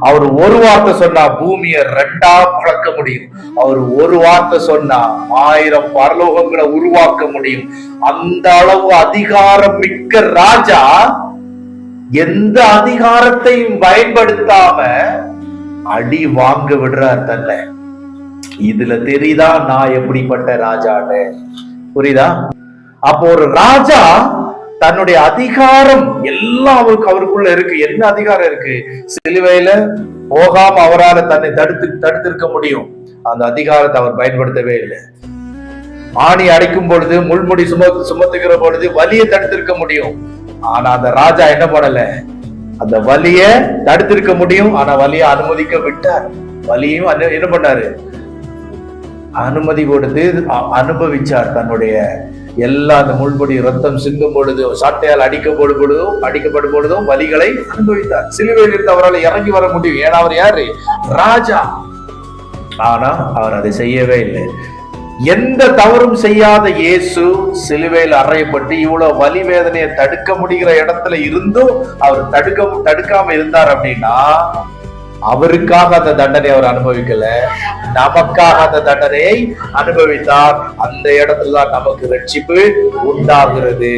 அவர் ஒரு வார்த்தை சொன்னா பூமியை ரெண்டா பழக்க முடியும். அவர் ஒரு வார்த்தை சொன்னா 1000 பரலோகங்களை உருவாக்க முடியும். அந்த அளவு அதிகாரம் மிக்க ராஜா எந்த அதிகாரத்தையும் பயன்படுத்தாம அடி வாங்க விடுறார் தன்னை. இதுல தெரியுதா நான் எப்படிப்பட்ட ராஜான்னு? புரியுதா? அப்போ ஒரு ராஜா தன்னுடைய அதிகாரம் எல்லாம் அவருக்குள்ள இருக்கு. என்ன அதிகாரம் இருக்கு? சிலுவையில போகாம அவரால் தன்னை தடுத்திருக்க முடியும். அந்த அதிகாரத்தை அவர் பயன்படுத்தவே இல்லை. ஆணி அடைக்கும் பொழுது, முள்முடி சுமத்துகிற பொழுது வலியை தடுத்திருக்க முடியும். ஆனா அந்த ராஜா என்ன பண்ணல? அந்த வலிய தடுத்திருக்க முடியும். ஆனா வலியை அனுமதிக்க விட்டார். வலியும் என்ன பண்ணாரு? அனுமதி கொடுத்து அனுபவிச்சார். தன்னுடைய எல்லா அந்த முள்முடி ரத்தம் சிந்தும் பொழுது, சாட்டையால் அடிக்கப்படும் பொழுதும் வலிகளை அனுபவித்தார். சிலுவையில் இருந்து அவரால் இறங்கி வர முடியும். ஏன்னா அவர் யாரு? ராஜா. ஆனா அவர் அதை செய்யவே இல்லை. எந்த தவறும் செய்யாத இயேசு சிலுவையில் அறையப்பட்டு இவ்வளவு வலி வேதனையை தடுக்க முடிகிற இடத்துல இருந்தும் அவர் தடுக்காம இருந்தார் அப்படின்னா, அவருக்காக அந்த தண்டனை அவர் அனுபவிக்கல, நமக்காக அந்த தண்டனையை அனுபவித்தார். அந்த இடத்துல தான் நமக்கு ரட்சிப்பு உண்டாகிறது.